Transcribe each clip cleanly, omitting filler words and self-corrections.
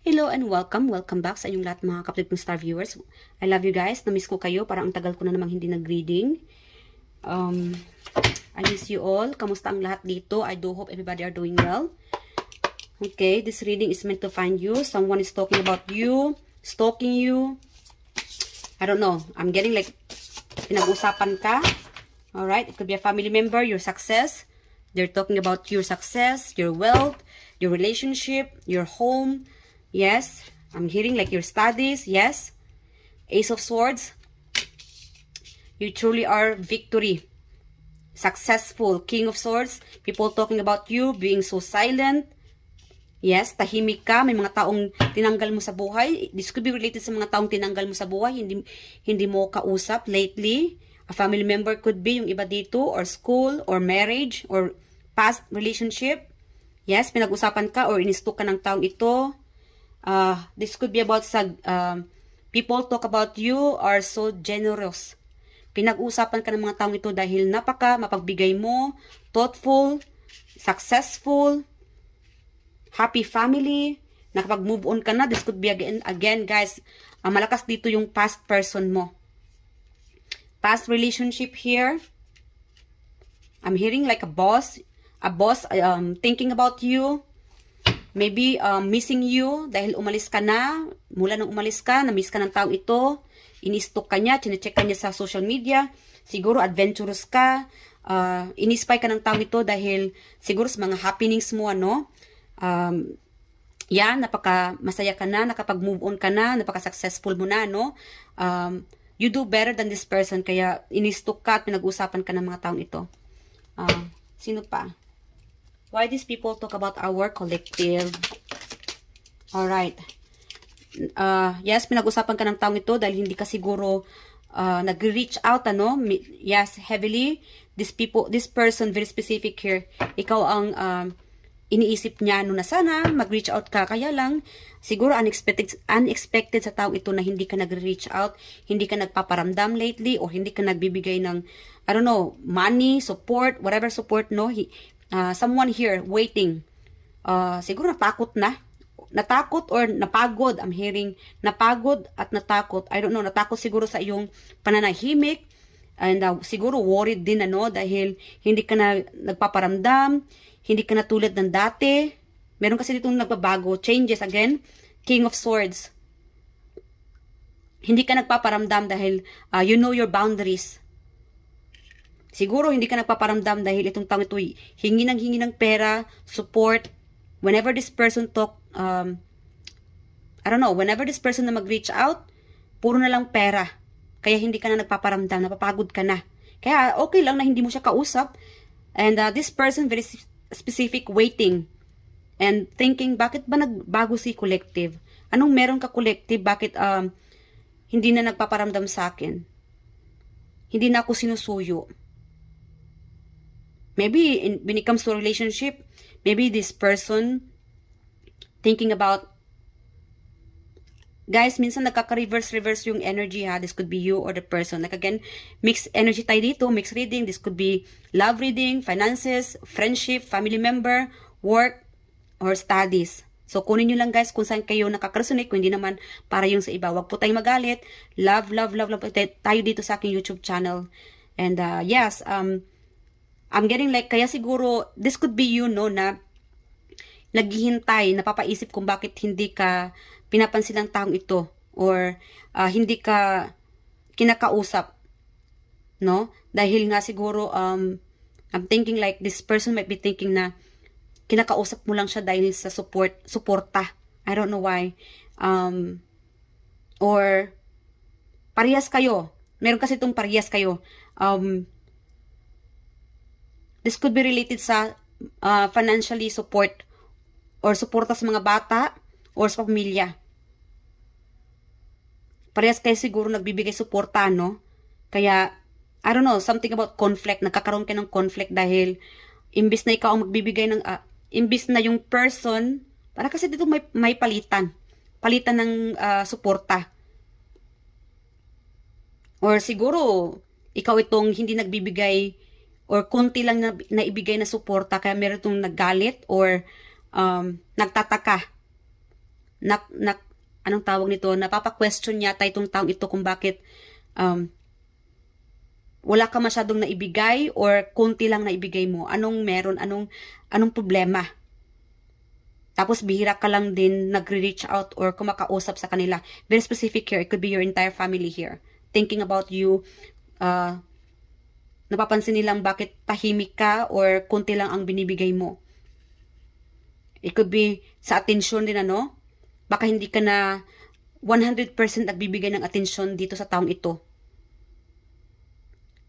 Hello and welcome back sa inyong lahat mga kapatid kong star viewers. I love you guys, na-miss ko kayo, parang ang tagal ko na namang hindi nag-reading. I miss you all. Kamusta ang lahat dito? I do hope everybody are doing well. Okay, this reading is meant to find you. Someone is talking about you, stalking you. I don't know, I'm getting like pinag-usapan ka. Alright, it could be a family member, your success. They're talking about your success, your wealth, your relationship, your home. Yes, I'm hearing like your studies. Yes, Ace of Swords. You truly are victory, successful. King of Swords. People talking about you being so silent. Yes, tahimik ka. May mga taong tinanggal mo sa buhay. This could be related sa mga taong tinanggal mo sa buhay. Hindi mo kausap lately. A family member could be yung iba dito, or school, or marriage, or past relationship. Yes, pinag-usapan ka or inistok ka ng taong ito. This could be about people talk about you are so generous. Pinag-usapan ka ng mga taong ito dahil mapagbigay mo, thoughtful, successful, happy family, nakapag-move on ka na. This could be again guys, malakas dito yung past person mo. Past relationship here. I'm hearing like a boss thinking about you. Maybe missing you dahil umalis ka na. Mula nang umalis ka, na-miss ka ng taong ito. Inistok ka niya, chinecheck ka niya sa social media. Siguro adventurous ka. Inispy ka ng taong ito dahil siguro sa mga happenings mo, ano. Yan, napaka-masaya ka na, nakapag-move on ka na, napaka-successful mo na, no. You do better than this person, kaya inistok ka at pinag-usapan ka ng mga taong ito. Sino pa? Why these people talk about our collective? Alright. Yes, pinag-usapan ka ng taong ito dahil hindi ka siguro nag-reach out, ano? Yes, heavily. This person, very specific here. Ikaw ang iniisip niya, no, na sana mag-reach out ka. Kaya lang, siguro unexpected sa taong ito na hindi ka nag-reach out, hindi ka nagpaparamdam lately, or hindi ka nagbibigay ng, I don't know, money, support, whatever support, no? Someone here waiting. Siguro natakot or napagod. I'm hearing napagod at natakot. I don't know, natakot siguro sa iyong pananahimik, and siguro worried din, ano, dahil hindi ka na nagpaparamdam, hindi ka na tulad ng dati. Meron kasi ditong nagbabago, changes again. King of Swords. Hindi ka nagpaparamdam dahil you know your boundaries. Siguro hindi ka nagpaparamdam dahil itong taong ito hingi ng pera, support. Whenever this person talk, I don't know, whenever this person na mag-reach out, puro na lang pera. Kaya hindi ka na nagpaparamdam, napapagod ka na. Kaya okay lang na hindi mo siya kausap. And this person very specific, waiting and thinking, bakit ba nagbago si collective? Anong meron ka collective? Bakit hindi na nagpaparamdam sa akin? Hindi na ako sinusuyo. Maybe when it comes to a relationship, maybe this person thinking about, guys, minsan nagkaka-reverse yung energy, ha. This could be you or the person. Like again, mixed energy tayo dito, mixed reading. This could be love reading, finances, friendship, family member, work, or studies. So, kunin nyo lang guys kung saan kayo nakaka-resonate, kung hindi naman para yung sa iba. Huwag po tayong magalit. Love tayo dito sa aking YouTube channel. And yes, I'm getting like, kaya siguro, this could be you, no, na naghihintay, napapaisip kung bakit hindi ka pinapansin ng taong ito, or hindi ka kinakausap, no? Dahil nga siguro, I'm thinking like, this person might be thinking na kinakausap mo lang siya dahil sa suporta. I don't know why. Or, parehas kayo. Meron kasi itong parehas kayo. This could be related sa financially support or suporta sa mga bata or sa pamilya. Parehas kayo siguro nagbibigay suporta, no? Kaya, I don't know, something about conflict. Nagkakaroon kayo ng conflict dahil imbis na ikaw ang magbibigay ng, imbis na yung person, para kasi dito may palitan. Palitan ng suporta. Or siguro, ikaw itong hindi nagbibigay or konti lang na ibigay na suporta, kaya meron itong naggalit or nagtataka anong tawag nito, napapa-question yata itong taong ito kung bakit wala ka masyadong naibigay or konti lang naibigay mo. Anong meron? Anong problema? Tapos bihira ka lang din nagre-reach out or kumakausap sa kanila. Very specific here. It could be your entire family here. Thinking about you, napapansin nilang bakit tahimik ka or konti lang ang binibigay mo. It could be sa atensyon din, ano? Baka hindi ka na 100% nagbibigay ng atensyon dito sa taong ito.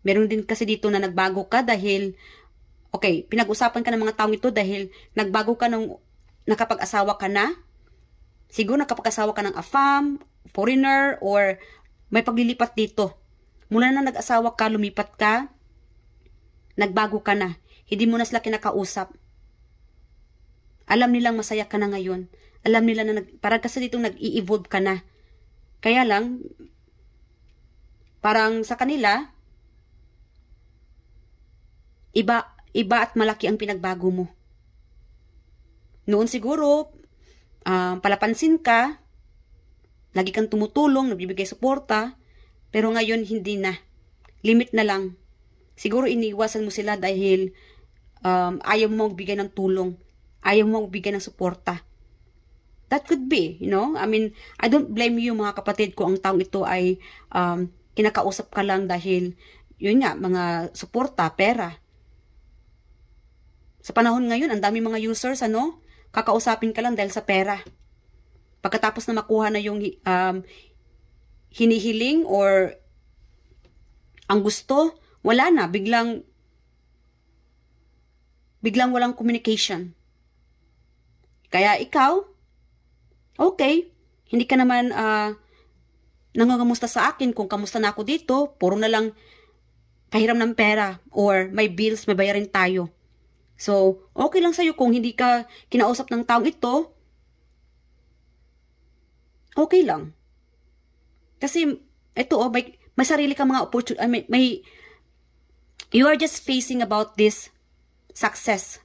Meron din kasi dito na nagbago ka dahil, okay, pinag-usapan ka ng mga taong ito dahil nagbago ka nung nakapag-asawa ka na. Siguro nakapag-asawa ka ng AFAM, foreigner, or may paglilipat dito. Mula na nag-asawa ka, lumipat ka, nagbago ka na. Hindi mo na sila kinakausap. Alam nilang masaya ka na ngayon. Alam nila na parang kasi dito nag-i-evolve ka na. Kaya lang, parang sa kanila, iba at malaki ang pinagbago mo. Noon siguro, palapansin ka, lagi kang tumutulong, nagbibigay suporta, pero ngayon hindi na. Limit na lang. Siguro iniiwasan mo sila dahil ayaw mo magbigay ng tulong, ayaw mo magbigay ng suporta. That could be, you know? I mean, I don't blame you mga kapatid kung ang taong ito ay kinakausap ka lang dahil, yun nga, mga suporta, pera. Sa panahon ngayon, ang dami mga users, ano? Kakausapin ka lang dahil sa pera. Pagkatapos na makuha na yung hinihiling or ang gusto, wala na. Biglang walang communication. Kaya ikaw, okay, hindi ka naman nangangamusta sa akin kung kamusta na ako dito, puro na lang pahiram ng pera or may bills, may bayarin tayo. So, okay lang sa'yo kung hindi ka kinausap ng taong ito, okay lang. Kasi, ito may sarili ka mga opportunity, you are just facing about this success.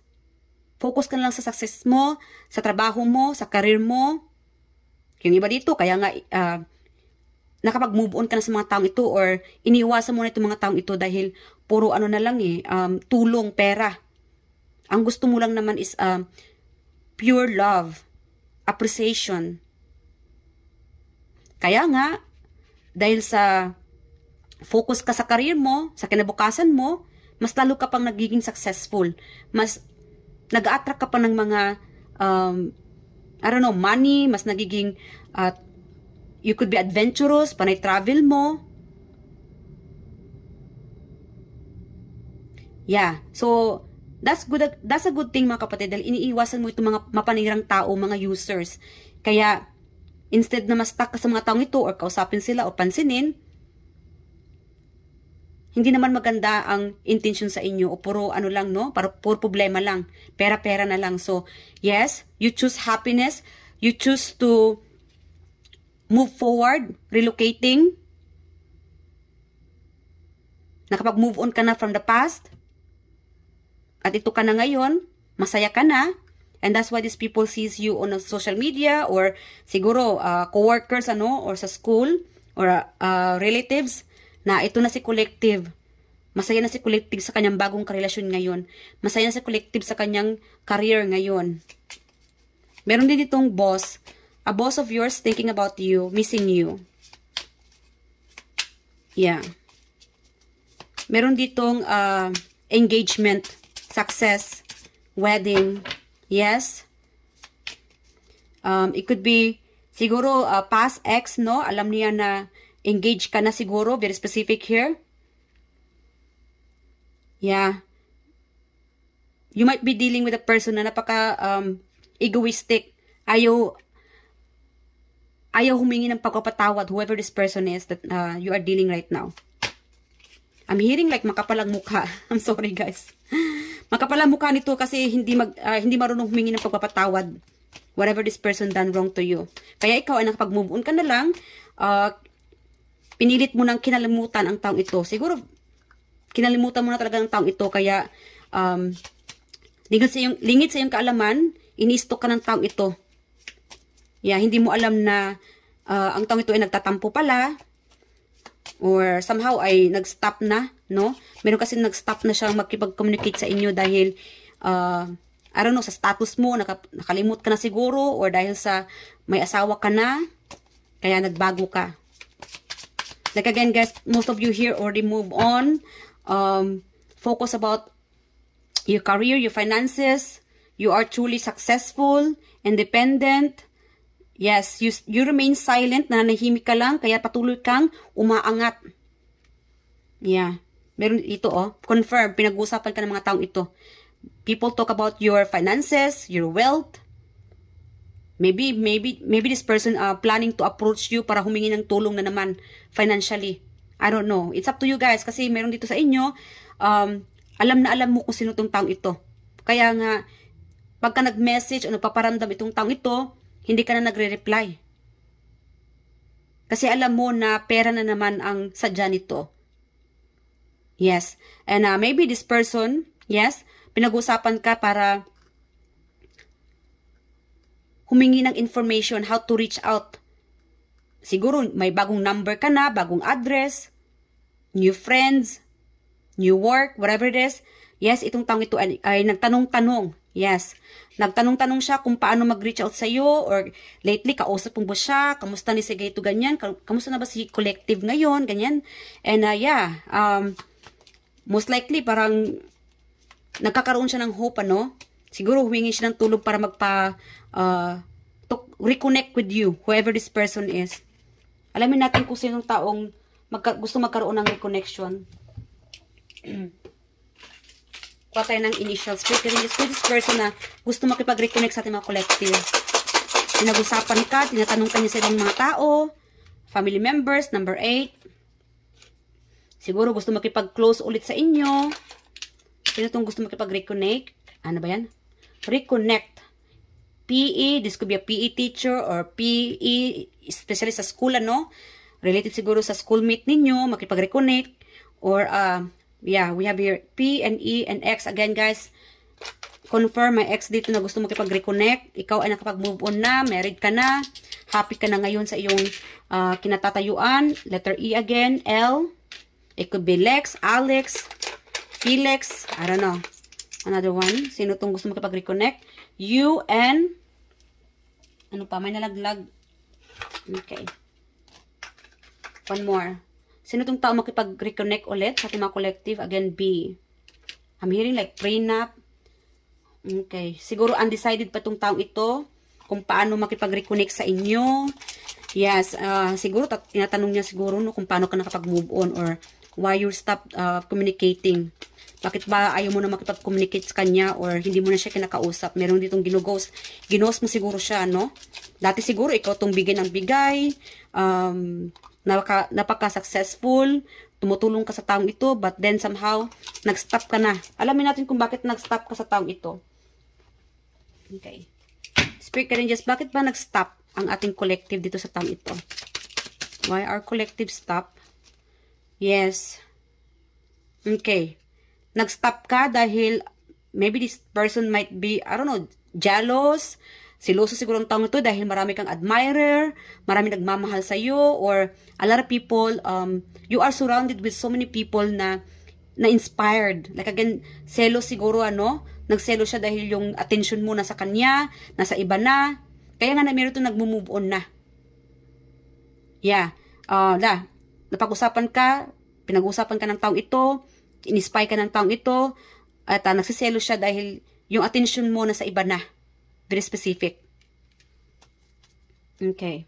Focus ka na lang sa success mo, sa trabaho mo, sa career mo. Yung iba dito, kaya nga, nakapag-move on ka na sa mga taong ito or iniiwasan mo na itong mga taong ito dahil puro ano na lang tulong, pera. Ang gusto mo lang naman is pure love, appreciation. Kaya nga, dahil sa focus ka sa career mo, sa kinabukasan mo, mas lalo ka pang nagiging successful. Mas nag-attract ka pa ng mga, I don't know, money, mas nagiging, you could be adventurous, panay travel mo. Yeah, so, that's a good thing mga kapatid dahil iniiwasan mo itong mga mapanirang tao, mga users. Kaya, instead na ma-stuck ka sa mga taong ito or kausapin sila o pansinin, hindi naman maganda ang intention sa inyo o puro ano lang, no? Puro problema lang. Pera-pera na lang. So, yes, you choose happiness. You choose to move forward, relocating. Nakapag-move on ka na from the past. At ito ka na ngayon, masaya ka na, and that's why these people sees you on social media or siguro co-workers or sa school or relatives na ito na si Collective. Masaya na si Collective sa kanyang bagong karelasyon ngayon. Masaya na si Collective sa kanyang career ngayon. Meron din itong boss, a boss of yours thinking about you, missing you. Yeah. Meron ditong engagement, success, wedding, yes. It could be, siguro, past ex, no? Alam niya na engaged ka na siguro, very specific here. Yeah. You might be dealing with a person na napaka egoistic. Ayaw humingi ng pagpapatawad, whoever this person is that you are dealing right now. I'm hearing like makapalang mukha. I'm sorry guys. Makapalang mukha nito kasi hindi marunong humingi ng pagpapatawad. Whatever this person done wrong to you. Kaya ikaw ay nakapag-move on ka na lang, pinilit mo nang kinalimutan ang taong ito. Siguro, kinalimutan mo na talaga ang taong ito. Kaya, lingit sa iyong kaalaman, ini-stalk ka ng taong ito. Yeah, hindi mo alam na ang taong ito ay nagtatampo pala. Or somehow ay nag-stop na, no? Meron kasi nag-stop na siyang makipag-communicate sa inyo dahil, I don't know, sa status mo, nakalimot ka na siguro, or dahil sa may asawa ka na, kaya nagbago ka. Like again, guys, most of you here already move on. Focus about your career, your finances. You are truly successful, independent. Yes, you remain silent, nananahimik ka lang, kaya patuloy kang umaangat. Yeah. Meron ito, oh. Confirm, pinag-uusapan ka ng mga taong ito. People talk about your finances, your wealth. Maybe this person planning to approach you para humingi ng tulong na naman financially. I don't know. It's up to you guys kasi meron dito sa inyo, alam na alam mo kung sino tong taong ito. Kaya nga, pagka nag-message o nagpaparamdam itong taong ito, hindi ka na nagre-reply. Kasi alam mo na pera na naman ang sadya nito. Yes. And maybe this person, yes, pinag-usapan ka para humingi ng information how to reach out. Siguro may bagong number ka na, bagong address, new friends, new work, whatever it is. Yes, itong taong ito ay nagtanong-tanong. Yes. Nagtanong-tanong siya kung paano mag-reach out sa iyo, or lately kausap mo ba siya, kamusta ni sige ito ganyan, kamusta na ba si collective ngayon, ganyan. And yeah, most likely parang nagkakaroon siya ng hope, ano? Siguro humingi siya ng tulong para to reconnect with you, whoever this person is. Alamin natin kung sinong taong gusto magkaroon ng reconnection. Kuha tayo ng initial spirit. This person na gusto makipag-reconnect sa ating mga collective. Pinag-usapan ka, tinatanong ka niya sa ibang mga tao, family members, number 8. Siguro gusto makipag-close ulit sa inyo. Sino itong gusto makipag-reconnect? Ano ba yan? Reconnect. PE, this could be a PE teacher or PE, especially sa school, ano? Related siguro sa schoolmate ninyo, makipag-reconnect. Or, yeah, we have here P and E and X. Again, guys, confirm may X dito na gusto makipag-reconnect. Ikaw ay nakapag-move on na, married ka na, happy ka na ngayon sa iyong kinatatayuan. Letter E again, L. It could be Lex, Alex, Felix, I don't know. Another one. Sino itong gusto makipag-reconnect? U, N. Ano pa? May nalaglag. Okay. One more. Sino itong tao makipag-reconnect ulit sa ating mga collective? Again, B. I'm hearing like prenup. Okay. Siguro undecided pa itong taong ito kung paano makipag-reconnect sa inyo. Yes. Siguro tinatanong niya siguro no, kung paano ka nakapag-move on or why you stop communicating. Bakit ba ayaw mo na makipag-communicate sa kanya or hindi mo na siya kinakausap? Meron ditong ginughost. Ginost mo siguro siya, no? Dati siguro ikaw itong bigay ng bigay. Napaka-successful, tumutulong ka sa taong ito, but then somehow, nag-stop ka na. Alamin natin kung bakit nag-stop ka sa taong ito. Okay. Spirit Guardians, bakit ba nag-stop ang ating collective dito sa taong ito? Why our collective stop? Yes. Okay. Nag-stop ka dahil maybe this person might be, I don't know, jealous, siloso siguro ang taong ito dahil marami kang admirer, marami nagmamahal sa iyo, or a lot of people, you are surrounded with so many people na inspired. Like again, selos siguro, ano, nagselo siya dahil yung attention mo nasa kanya, nasa iba na, kaya nga na meron ito nagmo-move on na. Yeah. Napag-usapan ka, pinag-usapan ka ng taong ito, in-spy ka ng taong ito, at nagsiselo siya dahil yung attention mo nasa iba na. Very specific. Okay.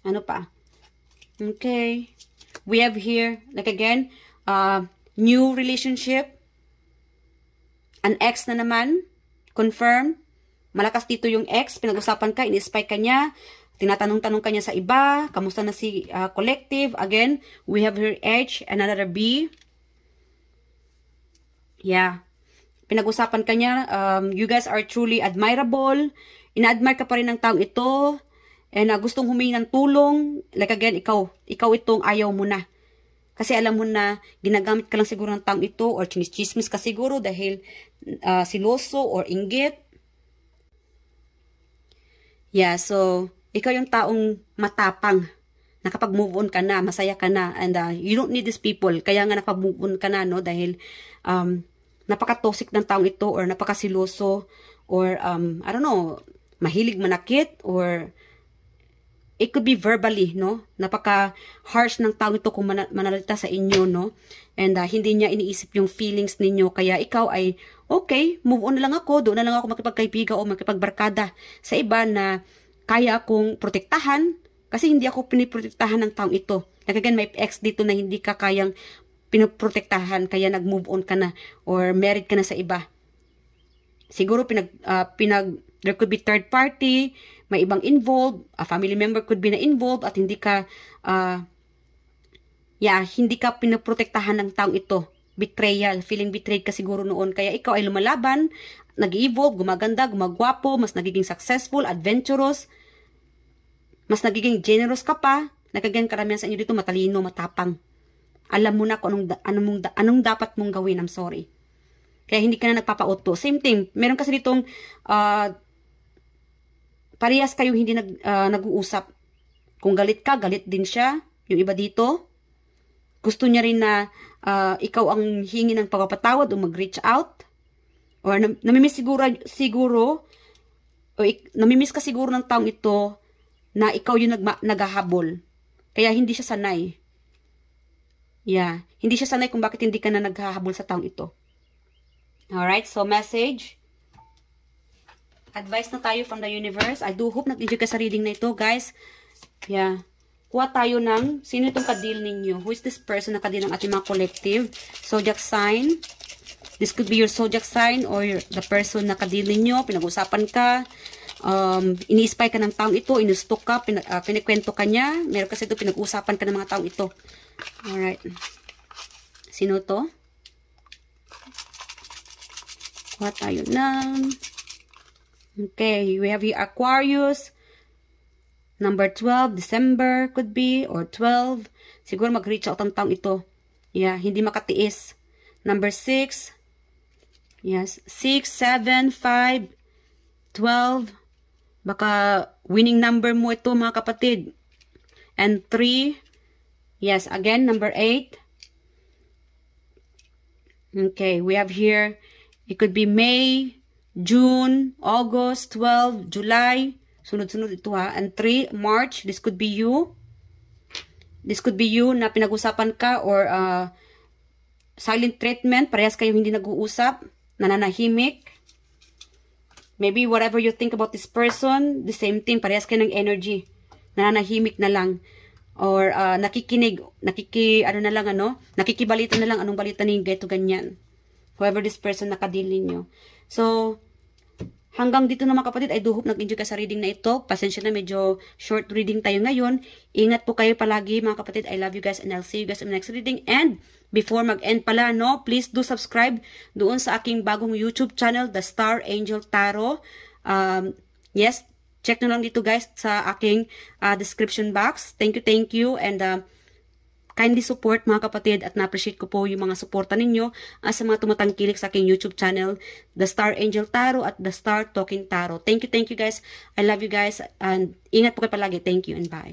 Ano pa? Okay. We have here, like again, new relationship. An ex na naman. Confirm. Malakas dito yung ex. Pinag-usapan ka, in-spy ka niya. Tinatanong-tanong ka niya sa iba. Kamusta na si collective? Again, we have here H, another B. Yeah. Pinag-usapan ka niya, you guys are truly admirable. Ina-admire ka pa rin ng taong ito. And gustong humingi ng tulong. Like again, ikaw itong ayaw mo na. Kasi alam mo na ginagamit ka lang siguro ng taong ito or chinis-chismis ka siguro dahil siloso or inggit. Yeah, so Ikaw yung taong matapang. Nakapag-move on ka na, masaya ka na, and you don't need these people. Kaya nga nakapag-move on ka na, no? Dahil napaka-toxic ng taong ito, or napakasiloso, or I don't know, mahilig manakit, or it could be verbally, no? Napaka-harsh ng taong ito kung manalita sa inyo, no? And hindi niya iniisip yung feelings ninyo. Kaya ikaw ay, okay, move on na lang ako, doon na lang ako makipagkaibigan o makipagbarkada sa iba na kaya akong protektahan, kasi hindi ako piniprotektahan ng taong ito. Like again, may ex dito na hindi ka kayang pinoprotektahan, kaya nag-move on ka na, or married ka na sa iba. Siguro there could be third party, may ibang involved, a family member could be na involved, at hindi ka, hindi ka pinoprotektahan ng taong ito. Betrayal, feeling betrayed ka siguro noon, kaya ikaw ay lumalaban, nag-evolve, gumaganda, gumagwapo, mas nagiging successful, adventurous, mas nagiging generous ka pa. Nagagyan karamihan sa inyo dito matalino, matapang. Alam mo na kung anong dapat mong gawin. I'm sorry. Kaya hindi ka na nagpapauto. Same thing. Meron kasi ditong parehas kayo hindi nag-uusap. Kung galit ka, galit din siya. Yung iba dito, gusto niya rin na ikaw ang hingi ng pagpapatawad o mag-reach out. Or namimiss namimiss ka siguro ng taong ito na ikaw yung naghahabol. Kaya hindi siya sanay. Hindi siya sanay kung bakit hindi ka na naghahabol sa taong ito. Alright, so message. Advice na tayo from the universe. I do hope nag-enjoy ka sa reading na ito, guys. Kuha tayo ng, sino itong kadil ninyo? Who is this person na kadil ng ating mga collective? Zodiac sign. This could be your zodiac sign or the person na kadil ninyo. Pinag-usapan ka. Ini-spy ka ng taong ito, inustok ka, kinikwento ka niya, meron kasi ito, pinag-usapan ka ng mga taong ito. Alright. Sino to? Kuha tayo ng, okay, we have here Aquarius, number 12, December could be, or 12, siguro mag-reach out ang taong ito. Hindi makatiis. Number 6, yes, 6, 7, 5, 12, baka winning number mo ito, mga kapatid. And 3. Yes, again, number 8. Okay, we have here, it could be May, June, August, 12, July. Sunod-sunod ito ha. And 3, March. This could be you. This could be you na pinag-usapan ka or silent treatment. Parehas kayo hindi nag-uusap. Nananahimik. Maybe whatever you think about this person, the same thing, parehas kayo ng energy. Nananahimik na lang. Or nakikinig, nakikibalita na lang anong balita ninyo, geto ganyan. Whoever this person nakadili nyo. So, hanggang dito na mga kapatid, I do hope nag-enjoy ka sa reading na ito. Pasensya na, medyo short reading tayo ngayon. Ingat po kayo palagi mga kapatid. I love you guys and I'll see you guys in the next reading. And before mag-end pala, no, please do subscribe doon sa aking bagong YouTube channel, The Star Angel Tarot. Yes, check nyo lang dito guys sa aking description box. Thank you. And kindly support mga kapatid at na-appreciate ko po yung mga suporta ninyo sa mga tumatangkilik sa aking YouTube channel, The Star Angel Tarot at The Star Talking Tarot. Thank you guys. I love you guys and ingat po kayo palagi. Thank you and bye.